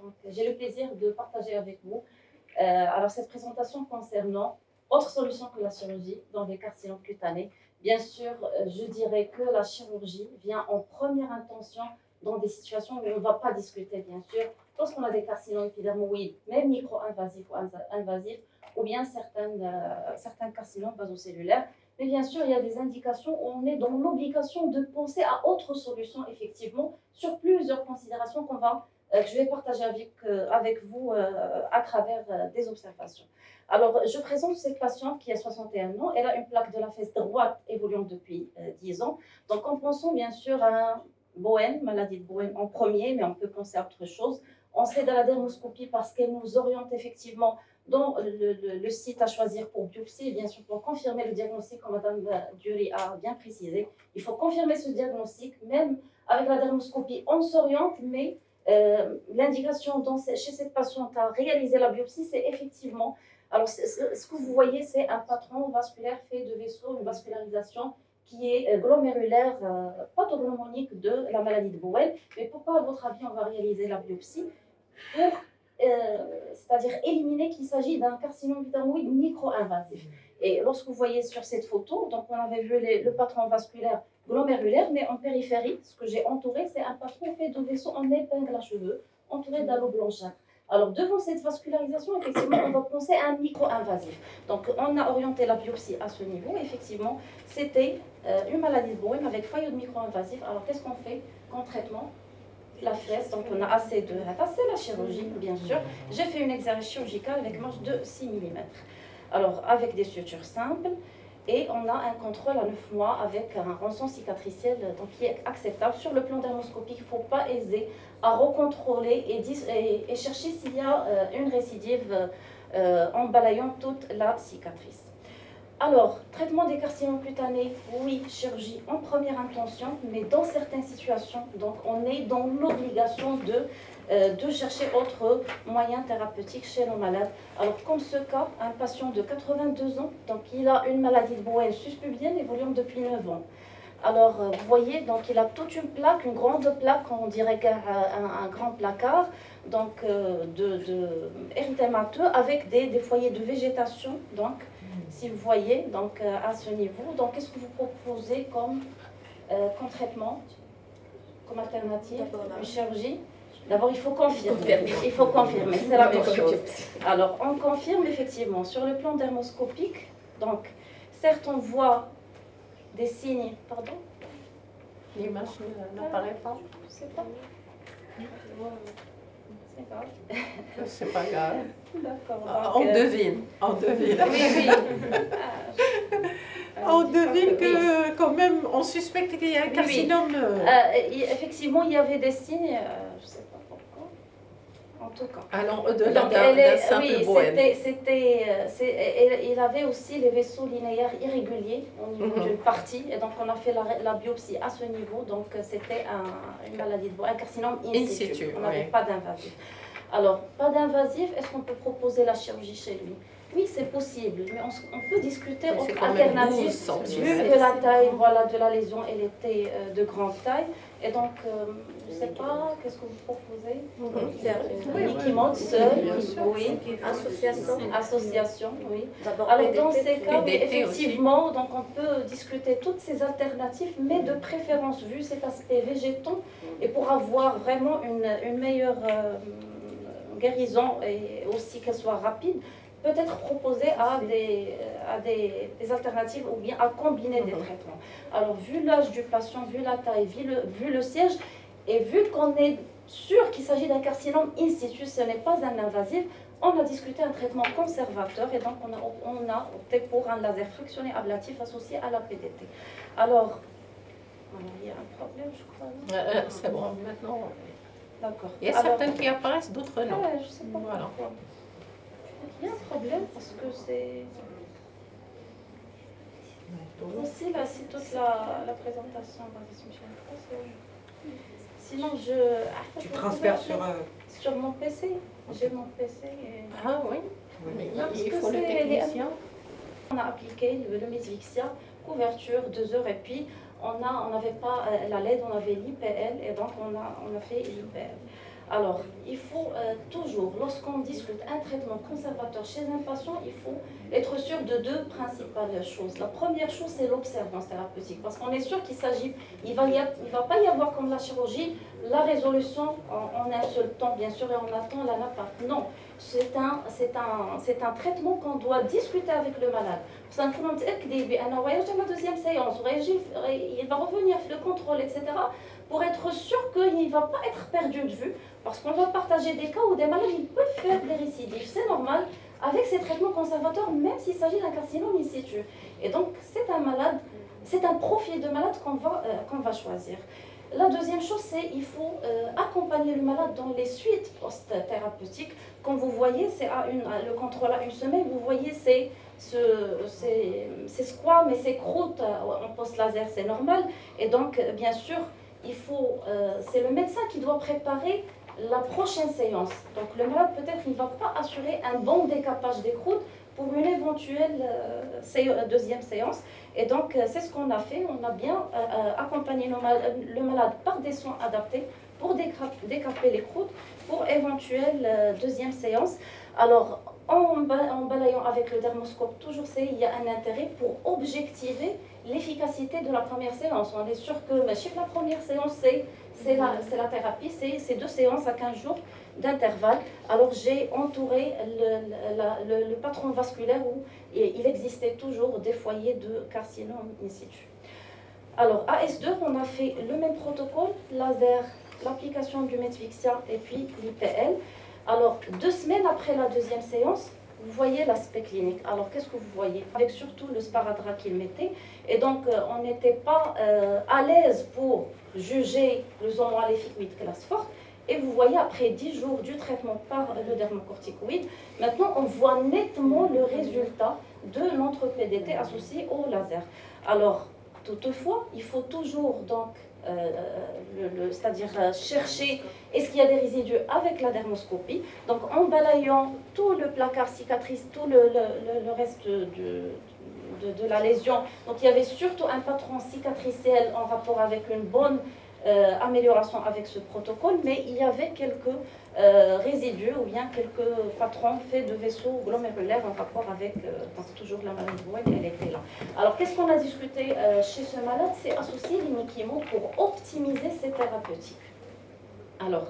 Donc, j'ai le plaisir de partager avec vous alors cette présentation concernant autre solution que la chirurgie dans les carcinomes cutanés. Bien sûr, je dirais que la chirurgie vient en première intention dans des situations où on ne va pas discuter, bien sûr, lorsqu'on a des carcinomes épidermoïdes, même micro-invasifs ou invasifs, ou bien certains carcinomes basocellulaires. Mais bien sûr, il y a des indications où on est dans l'obligation de penser à autre solution, effectivement, sur plusieurs considérations que je vais partager avec vous à travers des observations. Alors, je présente cette patiente qui a 61 ans. Elle a une plaque de la fesse droite évoluant depuis 10 ans. Donc, en pensant bien sûr à Bowen, maladie de Bowen en premier, mais on peut penser à autre chose. On sait de la dermoscopie parce qu'elle nous oriente effectivement dans le site à choisir pour biopsie, et bien sûr pour confirmer le diagnostic, comme Mme Dury a bien précisé. Il faut confirmer ce diagnostic, même avec la dermoscopie, on s'oriente, mais l'indication chez cette patiente à réaliser la biopsie, c'est effectivement, alors ce que vous voyez, c'est un patron vasculaire fait de vaisseaux, une vascularisation qui est glomérulaire, pathognomonique de la maladie de Bowen. Mais pourquoi, à votre avis, on va réaliser la biopsie? Pour c'est-à-dire éliminer qu'il s'agit d'un carcinome épidermoïde micro-invasif. Et lorsque vous voyez sur cette photo, donc on avait vu le patron vasculaire glomérulaire, mais en périphérie, ce que j'ai entouré, c'est un patron fait de vaisseaux en épingle à cheveux, entouré d'halo blanchâtre. Alors, devant cette vascularisation, effectivement, on va penser à un micro-invasif. Donc, on a orienté la biopsie à ce niveau. Effectivement, c'était une maladie de Bowen avec foyer de micro-invasif. Alors, qu'est-ce qu'on fait comme traitement? La fesse, donc on a assez de c'est la chirurgie, bien sûr. J'ai fait une exercice chirurgicale avec marge de 6 mm. Alors, avec des sutures simples, et on a un contrôle à 9 mois avec un rançon cicatriciel donc, qui est acceptable. Sur le plan dermoscopique, il ne faut pas hésiter à recontrôler et chercher s'il y a une récidive en balayant toute la cicatrice. Alors, traitement des carcinomes cutanés, oui, chirurgie en première intention, mais dans certaines situations, donc on est dans l'obligation de chercher autre moyen thérapeutique chez nos malades. Alors, comme ce cas, un patient de 82 ans, donc il a une maladie de Bowen suspubienne évoluant depuis 9 ans. Alors, vous voyez, donc il a toute une plaque, une grande plaque, on dirait un grand placard, donc érythémateux avec des foyers de végétation, donc, si vous voyez, donc à ce niveau. Donc, qu'est-ce que vous proposez comme traitement, comme alternative, une chirurgie? D'abord, il faut confirmer. Il faut confirmer, c'est la même chose. Alors, on confirme effectivement sur le plan dermoscopique. Donc, certes, on voit des signes. Pardon? L'image n'apparaît pas. Je sais pas. C'est grave. C'est pas grave. D'accord. On devine. On devine. Oui, oui. On devine que quand même, on suspecte qu'il y a un carcinome. Effectivement, il y avait des signes, je ne sais pas pourquoi, en tout cas. Allant au-delà d'un simple Bowen. Il avait aussi les vaisseaux linéaires irréguliers au niveau d'une partie, et donc on a fait la biopsie à ce niveau, donc c'était une maladie de Bowen, un carcinome in situ. On n'avait pas d'invasif. Alors, pas d'invasif, est-ce qu'on peut proposer la chirurgie chez lui? Oui, c'est possible, mais on peut discuter autre alternative, vu que la taille de la lésion, elle était de grande taille. Et donc, je ne sais pas, qu'est-ce que vous proposez? Qui monte seul, oui. Association, oui. Alors, dans ces cas, oui, effectivement, donc on peut discuter toutes ces alternatives, mais de préférence, vu cet aspect végétal, et pour avoir vraiment une meilleure guérison et aussi qu'elle soit rapide, peut-être proposer à des alternatives ou bien à combiner des traitements. Alors, vu l'âge du patient, vu la taille, vu le siège, et vu qu'on est sûr qu'il s'agit d'un carcinome in situ, ce n'est pas un invasif, on a discuté un traitement conservateur et donc on a opté pour un laser frictionné ablatif associé à la PDT. Alors, il y a un problème, je crois. C'est bon, maintenant. D'accord. Il y a certaines qui apparaissent, d'autres non. Je ne sais pas pourquoi. Il y a un problème parce que c'est... Aussi, là, c'est toute la présentation. Sinon, tu transfères sur mon PC. J'ai mon PC. Ah oui, il faut le technicien. On a appliqué le Mesvixia, couverture 2 heures, et puis on n'avait pas la LED, on avait l'IPL, et donc on a fait l'IPL. Alors, il faut toujours, lorsqu'on discute un traitement conservateur chez un patient, il faut être sûr de deux principales choses. La première chose, c'est l'observance thérapeutique, parce qu'on est sûr qu'il s'agit, il va pas y avoir comme la chirurgie, la résolution en un seul temps, bien sûr, et on attend la nappe. Non, c'est un traitement qu'on doit discuter avec le malade. La deuxième séance, il va revenir, le contrôle, etc., pour être sûr qu'il ne va pas être perdu de vue, parce qu'on va partager des cas où des malades ils peuvent faire des récidives. C'est normal avec ces traitements conservateurs, même s'il s'agit d'un carcinome in situ. Et donc, c'est un profil de malade qu'on va choisir. La deuxième chose, c'est qu'il faut accompagner le malade dans les suites post-thérapeutiques. Comme vous voyez, c'est le contrôle à une semaine, vous voyez, c'est squam et c'est croûte en post-laser, c'est normal. Et donc, bien sûr, c'est le médecin qui doit préparer la prochaine séance. Donc le malade peut-être il ne va pas assurer un bon décapage des croûtes pour une éventuelle deuxième séance. Et donc c'est ce qu'on a fait. On a bien accompagné le malade par des soins adaptés pour décaper les croûtes pour éventuelle deuxième séance. Alors en balayant avec le dermoscope, toujours il y a un intérêt pour objectiver l'efficacité de la première séance. On est sûr que la première séance, c'est la thérapie, c'est 2 séances à 15 jours d'intervalle. Alors j'ai entouré le patron vasculaire où il existait toujours des foyers de carcinome in situ. Alors AS2, on a fait le même protocole, laser, l'application du Medfixia et puis l'IPL. Alors 2 semaines après la deuxième séance, vous voyez l'aspect clinique. Alors, qu'est-ce que vous voyez? Avec surtout le sparadrap qu'il mettait. Et donc, on n'était pas à l'aise pour juger le zone maléfique 8 classe forte. Et vous voyez, après 10 jours du traitement par le dermocorticoïde, maintenant, on voit nettement le résultat de notre PDT associé au laser. Alors, toutefois, il faut toujours donc c'est-à-dire chercher est-ce qu'il y a des résidus avec la dermoscopie. Donc en balayant tout le placard cicatrice, tout le reste de la lésion. Donc il y avait surtout un patron cicatriciel en rapport avec une bonne amélioration avec ce protocole, mais il y avait quelques résidus ou bien quelques patrons faits de vaisseaux glomérulaires en rapport avec toujours la maladie de Bowen, elle était là. Alors qu'est-ce qu'on a discuté chez ce malade? C'est associer l'imiquimod pour optimiser ses thérapeutiques. Alors,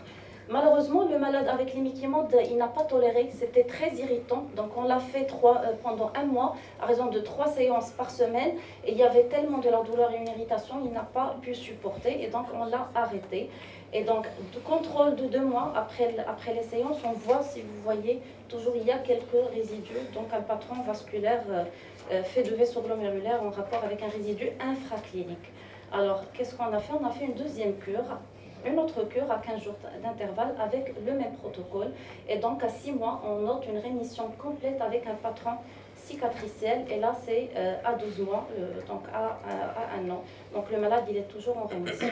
malheureusement, le malade avec l'imiquimod, il n'a pas toléré, c'était très irritant. Donc on l'a fait pendant 1 mois, à raison de 3 séances par semaine. Et il y avait tellement de la douleur et une irritation, il n'a pas pu supporter. Et donc on l'a arrêté. Et donc, de contrôle de 2 mois après les séances, on voit, si vous voyez, toujours il y a quelques résidus. Donc un patron vasculaire fait de vaisseaux glomérulaires en rapport avec un résidu infraclinique. Alors, qu'est-ce qu'on a fait? On a fait une deuxième cure. Une autre cure à 15 jours d'intervalle avec le même protocole. Et donc, à 6 mois, on note une rémission complète avec un patron cicatriciel. Et là, c'est à 12 mois, donc à 1 an. Donc, le malade, il est toujours en rémission.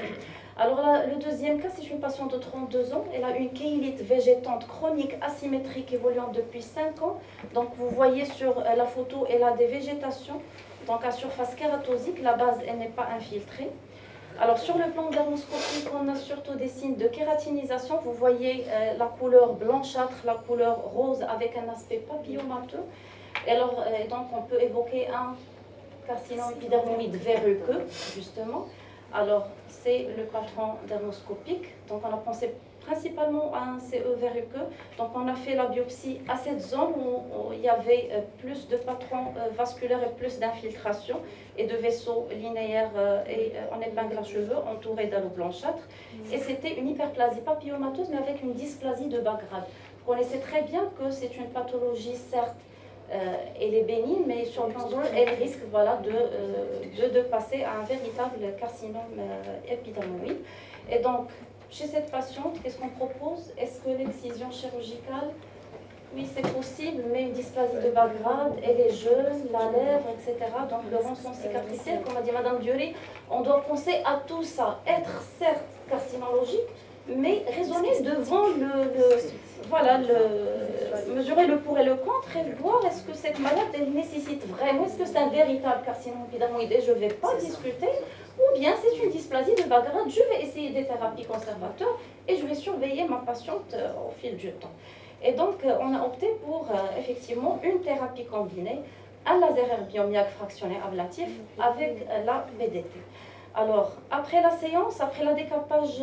Alors, là, le deuxième cas, c'est une patiente de 32 ans. Elle a une kéylite végétante chronique asymétrique évoluant depuis 5 ans. Donc, vous voyez sur la photo, elle a des végétations. Donc, à surface kératosique, la base, elle n'est pas infiltrée. Alors sur le plan dermoscopique, on a surtout des signes de kératinisation. Vous voyez la couleur blanchâtre, la couleur rose avec un aspect papillomateux. Et alors, donc on peut évoquer un carcinome épidermoïde verruqueux, justement. Alors c'est le patron dermoscopique. Donc on a pensé principalement à un CE verruqueux. Donc on a fait la biopsie à cette zone où il y avait plus de patrons vasculaires et plus d'infiltration et de vaisseaux linéaires en épingle à cheveux entourés d'halo blanchâtre. Et c'était une hyperplasie papillomateuse mais avec une dysplasie de bas grade. Vous connaissez très bien que c'est une pathologie, certes, elle est bénigne, mais sur le plan zone, elle risque de passer à un véritable carcinome épidermoïde. Et donc, chez cette patiente, qu'est-ce qu'on propose? Est-ce que l'excision chirurgicale? Oui, c'est possible, mais une dysplasie de bas grade, elle est jeune, la lèvre, etc. Donc le rançon cicatriciel, comme a dit Madame Dieury, on doit penser à tout ça. Être certes carcinologique, mais raisonner devant mesurer le pour et le contre et voir est-ce que cette malade elle nécessite vraiment, est-ce que c'est un véritable carcinome épidermoïde et je ne vais pas discuter, ou bien c'est une dysplasie de bas grade, je vais essayer des thérapies conservateurs et je vais surveiller ma patiente au fil du temps. Et donc on a opté pour effectivement une thérapie combinée, un laser herbiomiaque fractionné ablatif avec la PDT. Alors, après la séance, après le décapage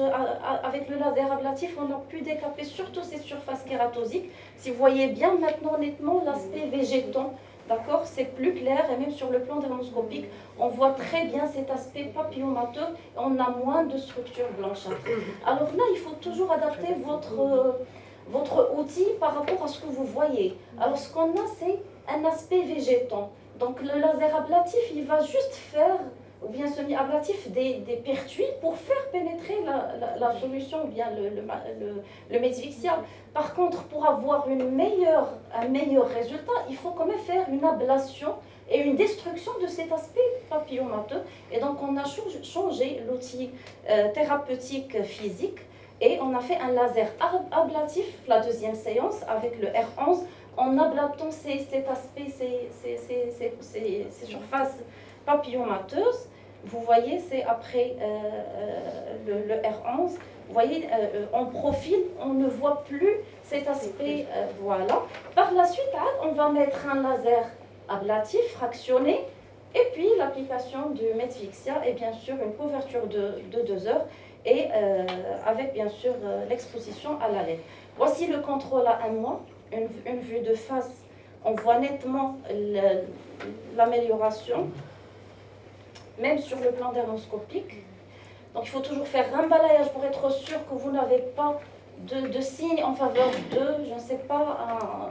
avec le laser ablatif, on a pu décaper surtout ces surfaces kératosiques. Si vous voyez bien maintenant nettement l'aspect végétant, d'accord, c'est plus clair et même sur le plan dermoscopique, on voit très bien cet aspect papillomateux et on a moins de structures blanchâtres. Alors là, il faut toujours adapter votre outil par rapport à ce que vous voyez. Alors, ce qu'on a, c'est un aspect végétant. Donc, le laser ablatif, il va juste faire ou bien semi-ablatif des pertuis pour faire pénétrer la solution ou bien le Medivixia. Par contre, pour avoir un meilleur résultat, il faut quand même faire une ablation et une destruction de cet aspect papillomateux. Et donc, on a changé l'outil thérapeutique physique et on a fait un laser ablatif, la deuxième séance, avec le R11, en ablatant cet aspect, ces surfaces papillomateuses. Vous voyez, c'est après le R11. Vous voyez, en profil, on ne voit plus cet aspect. Voilà. Par la suite, on va mettre un laser ablatif fractionné et puis l'application du Medivixia et bien sûr une couverture de 2 heures et avec bien sûr l'exposition à la LED. Voici le contrôle à 1 mois, une vue de face. On voit nettement l'amélioration, même sur le plan dermoscopique. Donc il faut toujours faire un balayage pour être sûr que vous n'avez pas de signes en faveur de, je ne sais pas,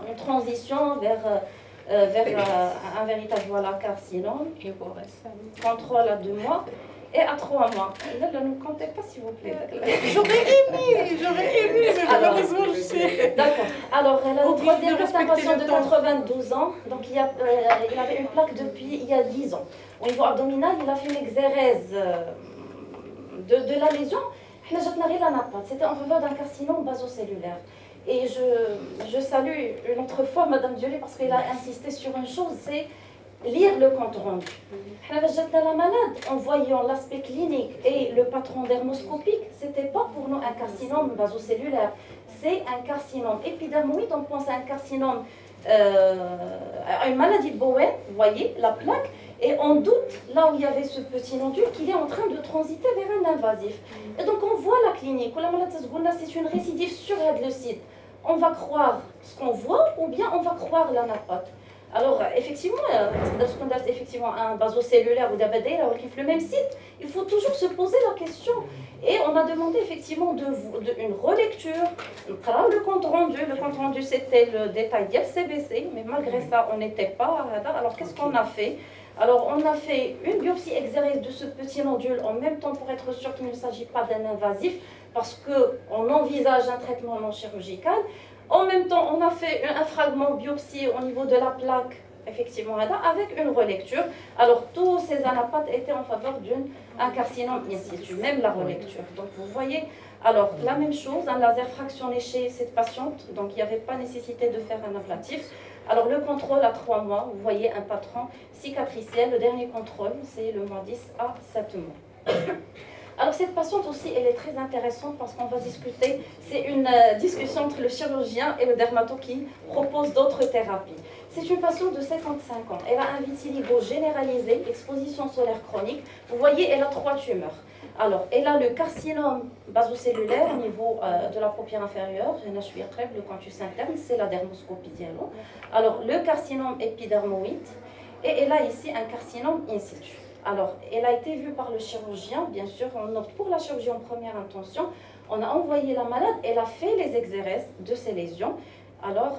une transition vers un véritable carcinome. Contrôle à 2 mois et à 3 mois. Là, ne me comptez pas s'il vous plaît. J'aurais aimé, mais malheureusement je sais. D'accord. Alors, la troisième est un patient de 92 ans, donc il avait une plaque depuis il y a 10 ans. Au niveau abdominal, il a fait une exérèse de la lésion. C'était en faveur d'un carcinome basocellulaire. Et je salue une autre fois Madame Diolé parce qu'elle a insisté sur une chose, c'est lire le compte rendu. La malade, en voyant l'aspect clinique et le patron dermoscopique, c'était pas pour nous un carcinome basocellulaire, c'est un carcinome épidermoïde. On pense à un carcinome, à une maladie de Bowen, vous voyez la plaque, et on doute, là où il y avait ce petit nodule, qu'il est en train de transiter vers un invasif. Et donc on voit la clinique, c'est une récidive sur le site. On va croire ce qu'on voit ou bien on va croire la napate. Alors, effectivement, effectivement un basocellulaire ou d'abadé, alors qu'il fait le même site, il faut toujours se poser la question. Et on a demandé effectivement une relecture, le compte rendu c'était le détail d'IFCBC, mais malgré ça, on n'était pas à radar. Alors, qu'est-ce qu'on a fait? Alors, on a fait une biopsie exérèse de ce petit nodule en même temps pour être sûr qu'il ne s'agit pas d'un invasif, parce qu'on envisage un traitement non chirurgical. En même temps, on a fait un fragment biopsie au niveau de la plaque, effectivement, avec une relecture. Alors, tous ces anapates étaient en faveur d'un carcinome in situ, même la relecture. Donc, vous voyez, alors, la même chose, un laser fractionné chez cette patiente, donc il n'y avait pas nécessité de faire un ablatif. Alors, le contrôle à 3 mois, vous voyez un patron cicatriciel. Le dernier contrôle, c'est le mois 10 à 7 mois. Alors cette patiente aussi, elle est très intéressante parce qu'on va discuter, c'est une discussion entre le chirurgien et le dermato qui propose d'autres thérapies. C'est une patiente de 55 ans, elle a un vitiligo généralisé, exposition solaire chronique. Vous voyez, elle a 3 tumeurs. Alors, elle a le carcinome basocellulaire au niveau de la paupière inférieure, le canthus interne, c'est la dermoscopie dialogue. Alors, le carcinome épidermoïde, et elle a ici un carcinome in situ. Alors, elle a été vue par le chirurgien, bien sûr, on opte pour la chirurgie en première intention. On a envoyé la malade, elle a fait les exérèses de ces lésions. Alors,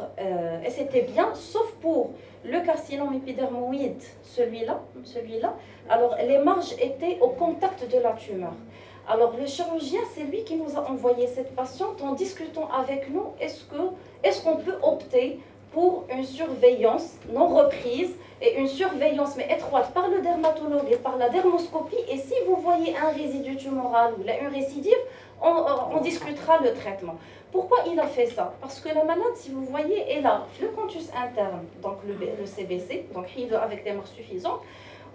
et c'était bien, sauf pour le carcinome épidermoïde, celui-là. Alors, les marges étaient au contact de la tumeur. Alors, le chirurgien, c'est lui qui nous a envoyé cette patiente en discutant avec nous, est-ce qu'on peut opter pour une surveillance non reprise et une surveillance mais étroite par le dermatologue et par la dermoscopie. Et si vous voyez un résidu tumoral ou une récidive, on discutera le traitement. Pourquoi il a fait ça? Parce que la malade, si vous voyez, elle a le canthus interne, donc le CBC, donc avec des marques suffisantes.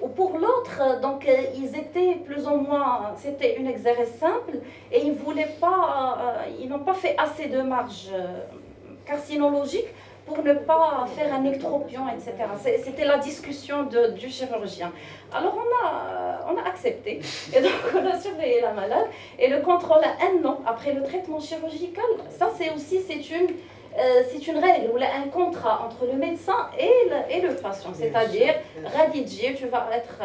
Ou pour l'autre, donc ils étaient plus ou moins, c'était une exérèse simple et ils voulaient pas, ils n'ont pas fait assez de marge carcinologique pour ne pas faire un ectropion, etc. C'était la discussion du chirurgien. Alors on a accepté, et donc on a surveillé la malade, et le contrôle à un an après le traitement chirurgical, ça c'est aussi, c'est une règle ou un contrat entre le médecin et le patient, c'est-à-dire, Radidji, tu vas être...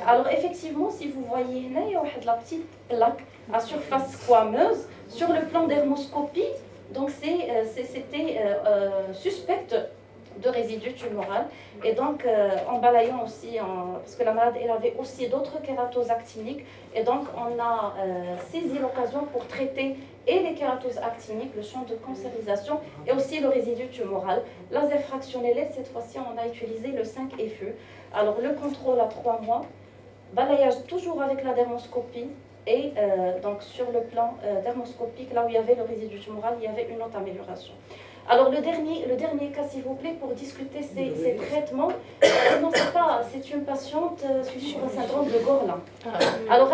Alors effectivement, si vous voyez là, il y a la petite plaque à surface squameuse sur le plan dermoscopie. Donc c'était suspect de résidus tumoral. Et donc en balayant aussi, parce que la malade elle avait aussi d'autres kératoses actiniques, et donc on a saisi l'occasion pour traiter et les kératoses actiniques, le champ de cancérisation, et aussi le résidu tumoral. Laser fractionné, cette fois-ci on a utilisé le 5FU. Alors le contrôle à 3 mois, balayage toujours avec la dermoscopie. Et donc sur le plan dermoscopique, là où il y avait le résidu tumoral, il y avait une autre amélioration. Alors le dernier cas, s'il vous plaît, pour discuter ces traitements, non, c'est une patiente suivie par un syndrome de Gorlin. Alors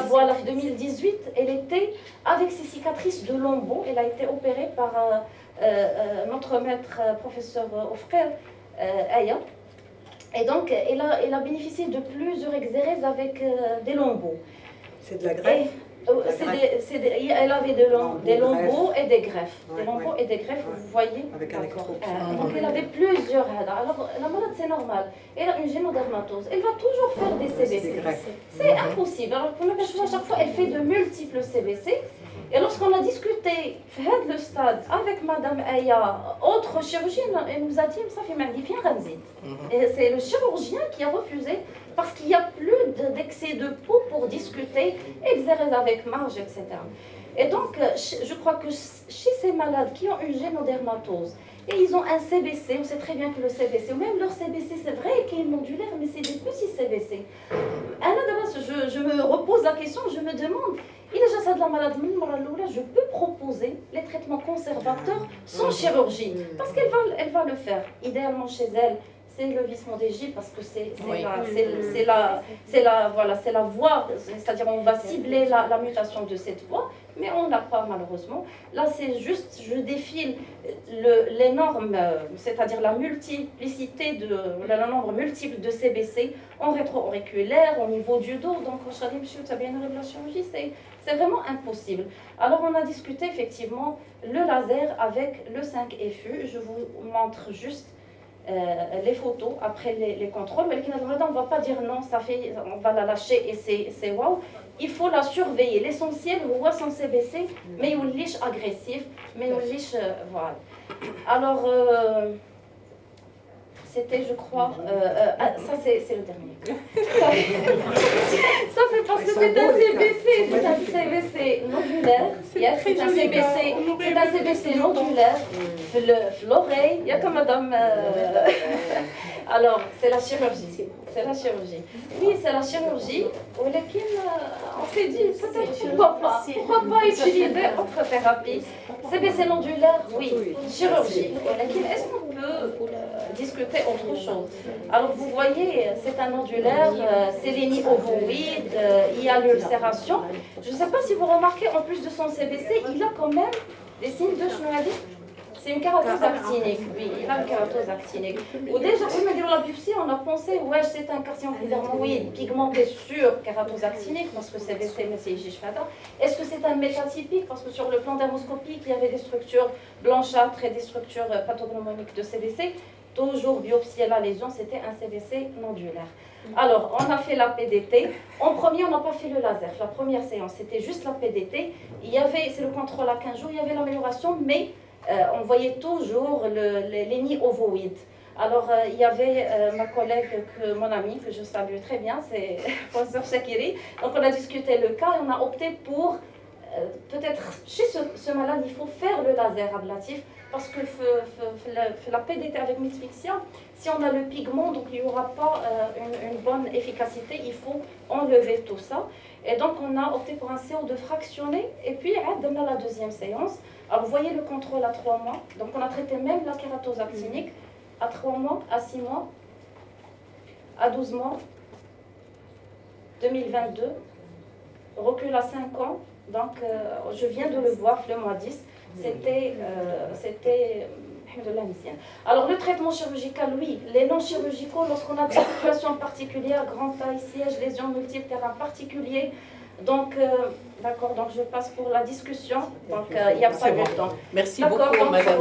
voilà, en 2018, elle était avec ses cicatrices de lambeaux. Elle a été opérée par notre maître professeur Ofker Aya. Et donc, elle a bénéficié de plusieurs exérèses avec des lambeaux. C'est de la greffe? Elle avait des lambeaux et des greffes. Des lambeaux et des greffes, vous voyez. Avec un électropion. Donc, elle avait plusieurs. Alors, la malade, c'est normal. Elle a une génodermatose. Elle va toujours faire des CBC. C'est impossible. Alors, pour à chaque fois, elle fait de multiples CBC. Et lorsqu'on a discuté à le stade avec Madame Aya, autre chirurgienne, elle nous a dit ça fait magnifique Ranzit. Et c'est le chirurgien qui a refusé parce qu'il n'y a plus d'excès de peau pour discuter, exercer avec marge, etc. Et donc, je crois que chez ces malades qui ont une génodermatose, et ils ont un CBC, on sait très bien que le CBC, ou même leur CBC, c'est vrai qu'il est modulaire, mais c'est des petits CBC. Je me repose la question, je me demande, il est déjà de la maladie, je peux proposer les traitements conservateurs sans chirurgie, parce qu'elle va le faire, idéalement chez elle. C'est le vissement des gilles parce que c'est la voie, c'est-à-dire on va cibler la mutation de cette voie, mais on n'a pas malheureusement. Là c'est juste, je défile les normes, c'est-à-dire la multiplicité le nombre multiple de CBC en rétro-auriculaire, au niveau du dos, donc la chirurgie c'est vraiment impossible. Alors on a discuté effectivement le laser avec le 5FU, je vous montre juste les photos après les contrôles, mais on ne va pas dire non, on va la lâcher et c'est waouh. Il faut la surveiller. L'essentiel, on son CBC, mais il est agressif, mais il est voilà. Alors, c'était, je crois, ça c'est le dernier. Ça c'est parce que c'est un CBC, c'est un CBC nodulaire. C'est un CBC nodulaire. L'oreille, il y a comme madame. Alors, c'est la chirurgie. C'est la chirurgie. Oui, c'est la chirurgie. On s'est dit, peut-être pourquoi pas utiliser autre thérapie. CBC nodulaire, oui. Chirurgie. Est-ce qu'on peut discuter autre chose? Alors, vous voyez, c'est un nodulaire, c'est les nids ovoïdes, il y a l'ulcération. Je ne sais pas si vous remarquez, en plus de son CBC, il a quand même des signes de Schnoadi. C'est une kératose actinique, oui, il a une kératose actinique. Ou déjà, quand on a dit la biopsie, on a pensé, ouais, c'est un carcinome épidermoïde pigmenté sur kératose actinique, parce que c'est BC, mais c'est Gishfada. Est-ce que c'est un métatypique? Parce que sur le plan dermoscopique, il y avait des structures blanchâtres et des structures pathognomoniques de CBC. Toujours biopsier la lésion, c'était un CBC nodulaire. Alors, on a fait la PDT. En premier, on n'a pas fait le laser. La première séance, c'était juste la PDT. C'est le contrôle à 15 jours, il y avait l'amélioration, mais on voyait toujours les nids ovoïdes. Alors, il y avait ma collègue, mon amie, que je salue très bien, c'est professeur Shakiri. Donc, on a discuté le cas et on a opté pour peut-être chez ce malade, il faut faire le laser ablatif parce que la PDT avec Mitfixia, si on a le pigment, donc il n'y aura pas une bonne efficacité, il faut enlever tout ça. Et donc on a opté pour un CO2 fractionné et puis on a la deuxième séance. Alors vous voyez le contrôle à 3 mois, donc on a traité même la kératose actinique à 3 mois, à 6 mois, à 12 mois, 2022, recul à 5 ans, donc je viens de le voir le mois 10, c'était alors le traitement chirurgical, oui, les non chirurgicaux, lorsqu'on a des situations particulières, grande taille, siège, lésions multiples, terrain particulier, donc d'accord, donc je passe pour la discussion, donc il n'y a pas de temps. Merci beaucoup, madame.